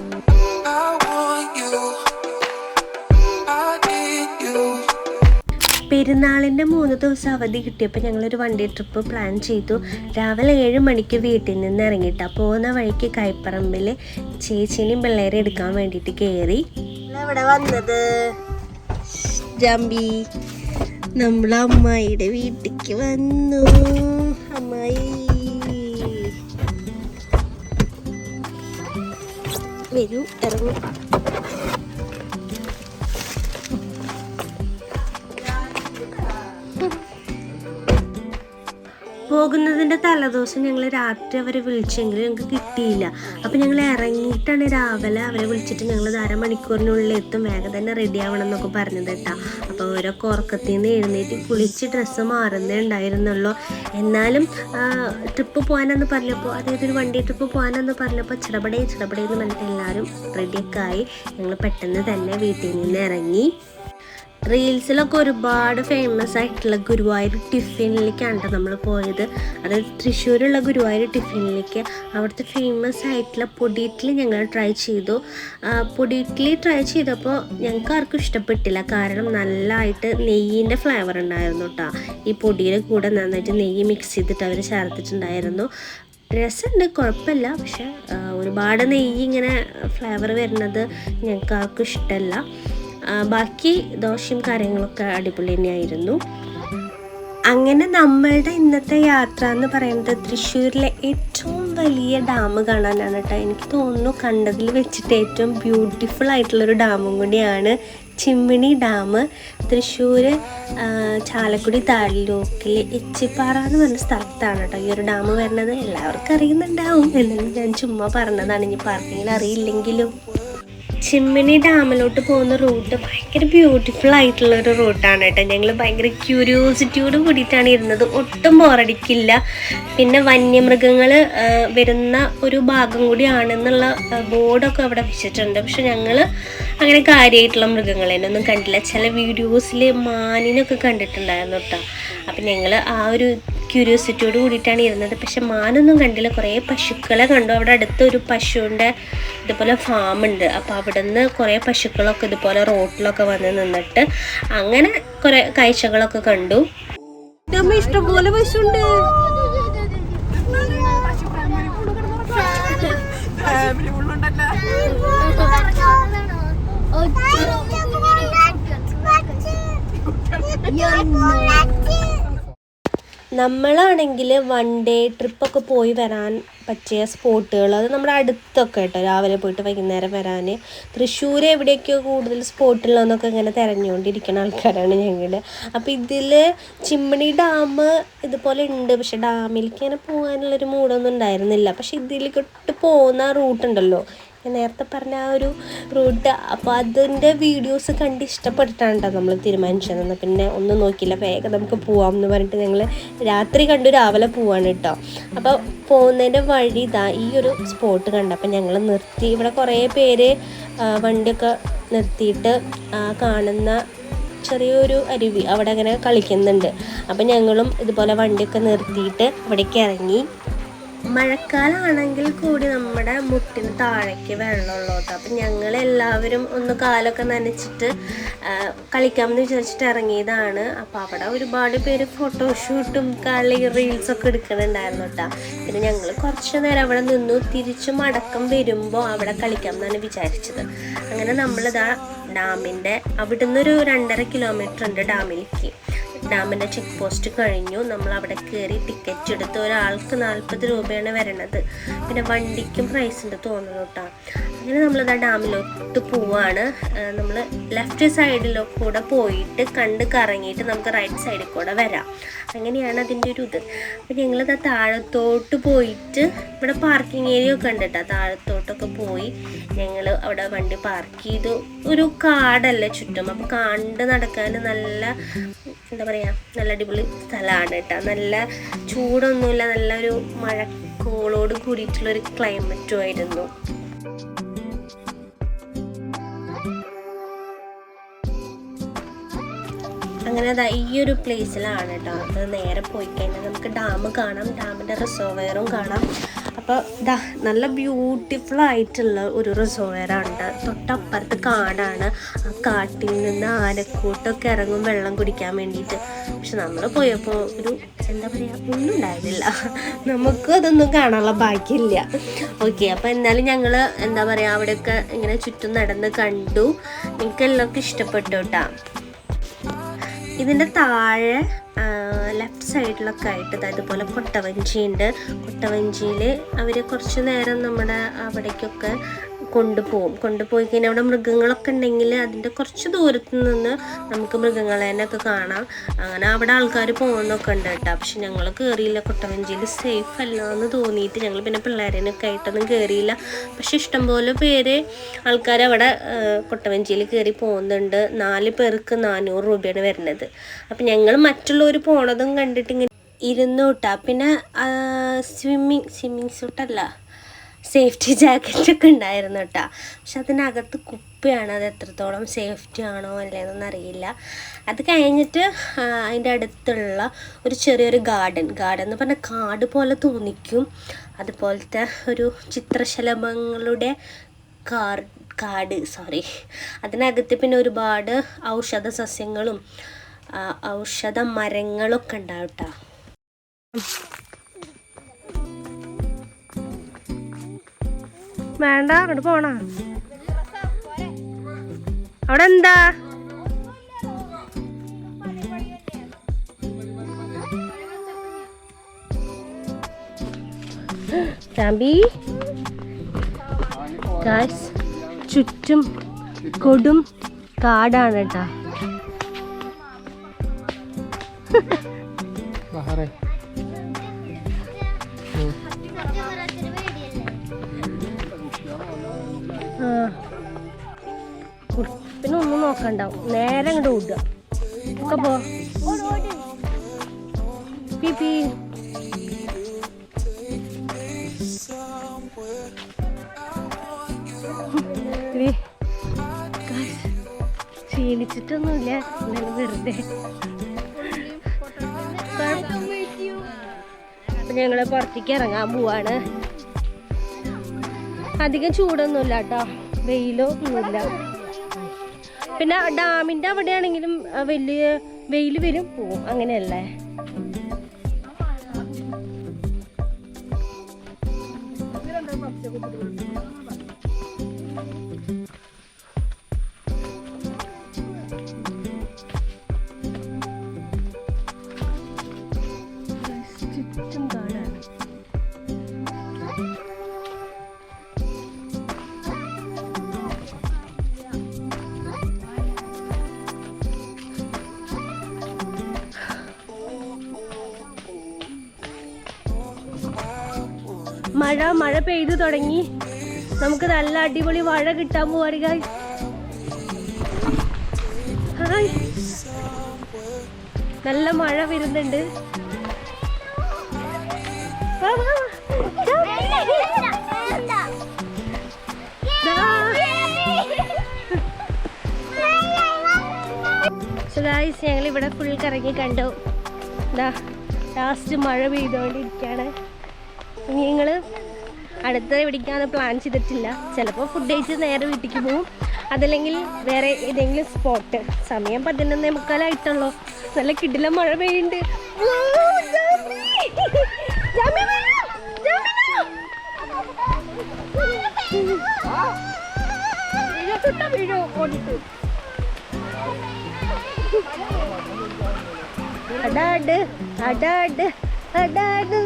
I want you. I need you. പെരുന്നാളിൻ്റെ 3 ദിവസം അവധി കിട്ടിയപ്പോൾ ഞങ്ങളൊരു വണ്ടി ട്രിപ്പ് പ്ലാൻ ചെയ്തു. രാവിലെ 7 മണിക്ക് വീട്ടിൽ നിന്ന് ഇറങ്ങിയിട്ടാ പോകുന്ന വഴിക്ക് കൈപ്പറമ്പിൽ ചേച്ചീനെയും പിള്ളേരെ എടുക്കാൻ വേണ്ടിയിട്ട് കയറി. ഇവിടെ വന്നത് ജമ്പി നമ്മളെ അമ്മായിയുടെ വീട്ടിലേക്ക് വന്നു. അമ്മായി വരൂ, ഇറങ്ങും. പോകുന്നതിൻ്റെ തലേദിവസം ഞങ്ങൾ രാത്രി അവരെ വിളിച്ചെങ്കിലും ഞങ്ങൾക്ക് കിട്ടിയില്ല. അപ്പോൾ ഞങ്ങൾ ഇറങ്ങിയിട്ടാണ് രാവിലെ അവരെ വിളിച്ചിട്ട് ഞങ്ങൾ അരമണിക്കൂറിനുള്ളിൽ എത്തും, വേഗം തന്നെ റെഡി ആവണം എന്നൊക്കെ പറഞ്ഞത് കേട്ടോ. അപ്പോൾ ഓരോ ഉറക്കത്തിൽ നിന്ന് എഴുന്നേറ്റ് കുളിച്ച് ഡ്രസ്സ് മാറുന്നേ ഉണ്ടായിരുന്നുള്ളൂ. എന്നാലും ട്രിപ്പ് പോകാനെന്ന് പറഞ്ഞപ്പോൾ, അതായത് ഒരു വണ്ടി ട്രിപ്പ് പോകാനെന്ന് പറഞ്ഞപ്പോൾ ചിടപടയെന്ന് പറഞ്ഞിട്ട് എല്ലാവരും റെഡിയൊക്കെ ആയി. ഞങ്ങൾ പെട്ടെന്ന് തന്നെ വീട്ടിൽ നിന്ന് ഇറങ്ങി. റീൽസിലൊക്കെ ഒരുപാട് ഫേമസ് ആയിട്ടുള്ള ഗുരുവായൂർ ടിഫിനിലേക്കാണ് നമ്മൾ പോയത്. അതായത് തൃശ്ശൂരുള്ള ഗുരുവായൂർ ടിഫിനിലേക്ക്. അവിടുത്തെ ഫേമസ് ആയിട്ടുള്ള പൊടി ഇഡ്ഡലി ഞങ്ങൾ ട്രൈ ചെയ്തു. പൊടി ഇഡ്ഡലി ട്രൈ ചെയ്തപ്പോൾ ഞങ്ങൾക്ക് ആർക്കും ഇഷ്ടപ്പെട്ടില്ല. കാരണം നല്ലതായിട്ട് നെയ്യിൻ്റെ ഫ്ലേവർ ഉണ്ടായിരുന്നു കേട്ടോ. ഈ പൊടിയുടെ കൂടെ നന്നായിട്ട് നെയ്യ് മിക്സ് ചെയ്തിട്ട് അവർ ചേർത്തിട്ടുണ്ടായിരുന്നു. രസമുണ്ട്, കുഴപ്പമില്ല. പക്ഷെ ഒരുപാട് നെയ്യ് ഇങ്ങനെ ഫ്ലേവർ വരുന്നത് ഞങ്ങൾക്ക് ആർക്കും ഇഷ്ടമല്ല. ബാക്കി ദോശയും കാര്യങ്ങളൊക്കെ അടിപൊളി തന്നെയായിരുന്നു. അങ്ങനെ നമ്മളുടെ ഇന്നത്തെ യാത്ര എന്ന് പറയുന്നത് തൃശ്ശൂരിലെ ഏറ്റവും വലിയ ഡാം കാണാനാണ് കേട്ടോ. എനിക്ക് തോന്നുന്നു കണ്ടതിൽ വെച്ചിട്ട് ഏറ്റവും ബ്യൂട്ടിഫുൾ ആയിട്ടുള്ളൊരു ഡാമും കൂടിയാണ് ചിമ്മിണി ഡാം. തൃശ്ശൂർ ചാലക്കുടി താലൂക്കിൽ എച്ചിപ്പാറ എന്ന് പറഞ്ഞ സ്ഥലത്താണ് കേട്ടോ ഈ ഒരു ഡാം വരുന്നത്. എല്ലാവർക്കും അറിയുന്നുണ്ടാവും, എന്നാലും ഞാൻ ചുമ്മാ പറഞ്ഞതാണ്, ഇനി പറഞ്ഞെങ്കിൽ അറിയില്ലെങ്കിലും. ചിമ്മിണി ഡാമിലോട്ട് പോകുന്ന റൂട്ട് ഭയങ്കര ബ്യൂട്ടിഫുൾ ആയിട്ടുള്ളൊരു റൂട്ടാണ് കേട്ടോ. ഞങ്ങൾ ഭയങ്കര ക്യൂരിയോസിറ്റിയോട് കൂടിയിട്ടാണ് ഇരുന്നത്, ഒട്ടും ബോറടിക്കില്ല. പിന്നെ വന്യമൃഗങ്ങൾ വരുന്ന ഒരു ഭാഗം കൂടിയാണെന്നുള്ള ബോർഡൊക്കെ അവിടെ വെച്ചിട്ടുണ്ട്. പക്ഷെ ഞങ്ങൾ അങ്ങനെ കാര്യമായിട്ടുള്ള മൃഗങ്ങളെയൊന്നും കണ്ടില്ല. ചില വീഡിയോസിൽ മാനിനൊക്കെ കണ്ടിട്ടുണ്ടായിരുന്നു കേട്ടോ. അപ്പം ഞങ്ങൾ ആ ഒരു ക്യൂരിയോസിറ്റിയോട് കൂടിയിട്ടാണ് ഇരുന്നത്. പക്ഷെ മാനൊന്നും കണ്ടില്ല. കുറേ പശുക്കളെ കണ്ടു. അവിടെ അടുത്തൊരു പശുവിൻ്റെ ഇതുപോലെ ഫാമുണ്ട്. അപ്പോൾ അവിടെ നിന്ന് കുറേ പശുക്കളൊക്കെ ഇതുപോലെ റോട്ടിലൊക്കെ വന്ന് നിന്നിട്ട് അങ്ങനെ കുറേ കാഴ്ചകളൊക്കെ കണ്ടു. ഇഷ്ടംപോലെ പശുണ്ട്. നമ്മളാണെങ്കിൽ വൺ ഡേ ട്രിപ്പൊക്കെ പോയി വരാൻ പറ്റിയ സ്പോട്ടുകൾ അത് നമ്മുടെ അടുത്തൊക്കെ കേട്ടോ. രാവിലെ പോയിട്ട് വൈകുന്നേരം വരാൻ തൃശ്ശൂർ എവിടെയൊക്കെയോ കൂടുതൽ സ്പോട്ടുള്ളതെന്നൊക്കെ ഇങ്ങനെ തിരഞ്ഞുകൊണ്ടിരിക്കുന്ന ആൾക്കാരാണ് ഞങ്ങൾ. അപ്പോൾ ഇതിൽ ചിമ്മിണി ഡാം ഇതുപോലെ ഉണ്ട്. പക്ഷെ ഡാമിലേക്ക് ഇങ്ങനെ പോകാനുള്ളൊരു മൂഡൊന്നും ഉണ്ടായിരുന്നില്ല. പക്ഷെ ഇതിലേക്കിട്ട് പോകുന്ന റൂട്ടുണ്ടല്ലോ, ഞാൻ നേരത്തെ പറഞ്ഞ ആ ഒരു റൂട്ട്, അപ്പോൾ അതിൻ്റെ വീഡിയോസ് കണ്ട് ഇഷ്ടപ്പെട്ടിട്ടാണ് കേട്ടോ നമ്മൾ തീരുമാനിച്ചത്. പിന്നെ ഒന്നും നോക്കിയില്ല, വേഗം നമുക്ക് പോവാം എന്ന് പറഞ്ഞിട്ട് ഞങ്ങൾ രാത്രി കണ്ടു രാവിലെ പോവാണ് കേട്ടോ. അപ്പോൾ പോകുന്നതിൻ്റെ വഴി ഇതാ ഈ ഒരു സ്പോട്ട് കണ്ടപ്പോൾ ഞങ്ങൾ നിർത്തി. ഇവിടെ കുറേ പേര് വണ്ടിയൊക്കെ നിർത്തിയിട്ട് കാണുന്ന ചെറിയൊരു അരുവി അവിടെ അങ്ങനെ കളിക്കുന്നുണ്ട്. അപ്പം ഞങ്ങളും ഇതുപോലെ വണ്ടിയൊക്കെ നിർത്തിയിട്ട് അവിടേക്ക് ഇറങ്ങി. മഴക്കാലമാണെങ്കിൽ കൂടി നമ്മുടെ മുട്ടിന് താഴേക്ക് വെള്ളമുള്ളൂ കേട്ടോ. അപ്പം ഞങ്ങളെല്ലാവരും ഒന്ന് കാലൊക്കെ നനച്ചിട്ട് കളിക്കാമെന്ന് വിചാരിച്ചിട്ട് ഇറങ്ങിയതാണ്. അപ്പോൾ അവിടെ ഒരുപാട് പേര് ഫോട്ടോഷൂട്ടും റീൽസൊക്കെ എടുക്കുന്നുണ്ടായിരുന്നു കേട്ടോ. പിന്നെ ഞങ്ങൾ കുറച്ച് നേരം അവിടെ നിന്നു. തിരിച്ചു മടക്കം വരുമ്പോൾ അവിടെ കളിക്കാമെന്നാണ് വിചാരിച്ചത്. അങ്ങനെ നമ്മളിതാ ഡാമിൻ്റെ അവിടെ നിന്നൊരു 2.5 കിലോമീറ്റർ ഉണ്ട് ഡാമിലേക്ക്. ഡാമിൻ്റെ ചെക്ക് പോസ്റ്റ് കഴിഞ്ഞു. നമ്മൾ അവിടെ കയറി ടിക്കറ്റ് എടുത്ത് ഒരാൾക്ക് 40 രൂപയാണ് വരണത്. പിന്നെ വണ്ടിക്കും പ്രൈസ് ഉണ്ട് തോന്നുന്നു കേട്ടോ. അങ്ങനെ നമ്മളിതാ ഡാമിലോട്ട് പോവാണ്. നമ്മൾ ലെഫ്റ്റ് സൈഡിലോ കൂടെ പോയിട്ട് കണ്ട് കറങ്ങിയിട്ട് നമുക്ക് റൈറ്റ് സൈഡിൽ കൂടെ വരാം. അങ്ങനെയാണ് അതിൻ്റെ ഒരു ഇത്. അപ്പം ഞങ്ങളിതാ താഴത്തോട്ട് പോയിട്ട് ഇവിടെ പാർക്കിംഗ് ഏരിയ ഒക്കെ ഉണ്ട് കേട്ടോ. താഴത്തോട്ടൊക്കെ പോയി ഞങ്ങൾ അവിടെ വണ്ടി പാർക്ക് ചെയ്തു. ഒരു കാടല്ലേ ചുറ്റും, അപ്പോൾ കണ്ട് നടക്കാൻ നല്ല എന്താ പറയുക, നല്ല അടിപൊളി സ്ഥലമാണ് കേട്ടോ. നല്ല ചൂടൊന്നുമില്ല, നല്ലൊരു മഴക്കോളോട് കൂടിയിട്ടുള്ളൊരു ക്ലൈമറ്റും ആയിരുന്നു. അങ്ങനെ അതാ ഈ ഒരു പ്ലേസിലാണ് കേട്ടോ. അത് നേരെ പോയി കഴിഞ്ഞാൽ നമുക്ക് ഡാം കാണാം, ഡാമിൻ്റെ റിസർവെയറും കാണാം. അപ്പോൾ ഇതാ നല്ല ബ്യൂട്ടിഫുൾ ആയിട്ടുള്ള ഒരു റിസോർവറാണ്. തൊട്ടപ്പുറത്ത് കാടാണ്. ആ കാട്ടിൽ നിന്ന് ആനക്കൂട്ടൊക്കെ ഇറങ്ങും വെള്ളം കുടിക്കാൻ വേണ്ടിയിട്ട്. പക്ഷെ നമ്മൾ പോയപ്പോൾ ഒരു എന്താ പറയുക, ഒന്നും ഉണ്ടായിരുന്നില്ല. നമുക്കും അതൊന്നും കാണാനുള്ള ഭാഗ്യമില്ല. ഓക്കെ, അപ്പോൾ എന്നാലും ഞങ്ങൾ എന്താ പറയുക അവിടെയൊക്കെ ഇങ്ങനെ ചുറ്റും നടന്ന് കണ്ടു. എനിക്ക് എല്ലാവർക്കും ഇഷ്ടപ്പെട്ടു കേട്ടോ. ഇതിൻ്റെ താഴെ ലെഫ്റ്റ് സൈഡിലൊക്കെ ആയിട്ട് ഇതുപോലെ കൊട്ടവഞ്ചി ഉണ്ട്. കൊട്ടവഞ്ചിയിൽ അവർ കുറച്ച് നേരം നമ്മുടെ അവിടേക്കൊക്കെ കൊണ്ടുപോയി കഴിഞ്ഞാൽ അവിടെ മൃഗങ്ങളൊക്കെ ഉണ്ടെങ്കിൽ അതിൻ്റെ കുറച്ച് ദൂരത്ത് നിന്ന് നമുക്ക് മൃഗങ്ങളെയൊക്കെ കാണാം. അങ്ങനെ അവിടെ ആൾക്കാർ പോകുന്നൊക്കെ ഉണ്ട് കേട്ടോ. പക്ഷെ ഞങ്ങൾ കയറിയില്ല. കൊട്ടവഞ്ചിയിൽ സേഫ് അല്ല എന്ന് തോന്നിയിട്ട് ഞങ്ങൾ പിന്നെ പിള്ളേരനൊക്കെ ആയിട്ടൊന്നും കയറിയില്ല. പക്ഷെ ഇഷ്ടംപോലെ പേര് ആൾക്കാർ അവിടെ കൊട്ടവഞ്ചിയിൽ കയറി പോകുന്നുണ്ട്. 4 പേർക്ക് 400 രൂപയാണ് വരുന്നത്. അപ്പം ഞങ്ങൾ മറ്റുള്ളവർ പോണതും കണ്ടിട്ട് ഇങ്ങനെ ഇരുന്നു കേട്ടോ. പിന്നെ സ്വിമ്മിങ് സൂട്ടല്ല, സേഫ്റ്റി ജാക്കറ്റൊക്കെ ഉണ്ടായിരുന്നു കേട്ടോ. പക്ഷെ അതിനകത്ത് കുപ്പിയാണ്. അത് എത്രത്തോളം സേഫ്റ്റി ആണോ അല്ലേന്നൊന്നും അറിയില്ല. അത് കഴിഞ്ഞിട്ട് അതിൻ്റെ അടുത്തുള്ള ഒരു ചെറിയൊരു ഗാർഡൻ എന്ന് പറഞ്ഞാൽ കാട് പോലെ തോന്നിക്കും. അതുപോലത്തെ ഒരു ചിത്രശലഭങ്ങളുടെ കാട് അതിനകത്ത് പിന്നെ ഒരുപാട് ഔഷധ സസ്യങ്ങളും ഔഷധ മരങ്ങളൊക്കെ ഉണ്ടാവും കേട്ടോ. വേണ്ട, അങ്ങോട്ട് പോണ. അവിടെ എന്താ ചുറ്റും കൊടും കാടാണ് കേട്ടാ. പിന്നെ ഒന്നും നോക്കണ്ടാവും, നേരെ അങ്ങോട്ട് ഓടുക. ഒക്കെ പോ പി ക്ഷീണിച്ചിട്ടൊന്നുമില്ല, വെറുതെ. അപ്പൊ ഞങ്ങള് പുറത്തേക്ക് ഇറങ്ങാൻ പോവാണ്. അധികം ചൂടൊന്നുമില്ല കേട്ടോ, വെയിലോ ഒന്നുമില്ല. പിന്നെ ഡാമിൻ്റെ അവിടെയാണെങ്കിലും വലിയ വെയിൽ വരും പോവും, അങ്ങനെയല്ലേ. ചുറ്റും കാടാണ്. മഴ പെയ്തു തുടങ്ങി. നമുക്ക് നല്ല അടിപൊളി മഴ കിട്ടാൻ പോവാണ് ഗായ്സ്. ഹായ്, നല്ല മഴ വരുന്നുണ്ട്. ഞങ്ങൾ ഇവിടെ ഫുൾ കറങ്ങി കണ്ടു. ലാസ്റ്റ് മഴ പെയ്തുകൊണ്ടിരിക്കുകയാണ്. ഞങ്ങൾ അടുത്ത എവിടേക്കാണ് പ്ലാൻ ചെയ്തിട്ടില്ല. ചിലപ്പോൾ ഫുഡ് കഴിച്ച് നേരെ വീട്ടിലേക്ക് പോവും, അതല്ലെങ്കിൽ വേറെ ഏതെങ്കിലും സ്പോട്ട്. സമയം 11:45 നല്ല കിടില മഴ പെയ്യുന്നുണ്ട്. അടാട് അടാട് അടാട്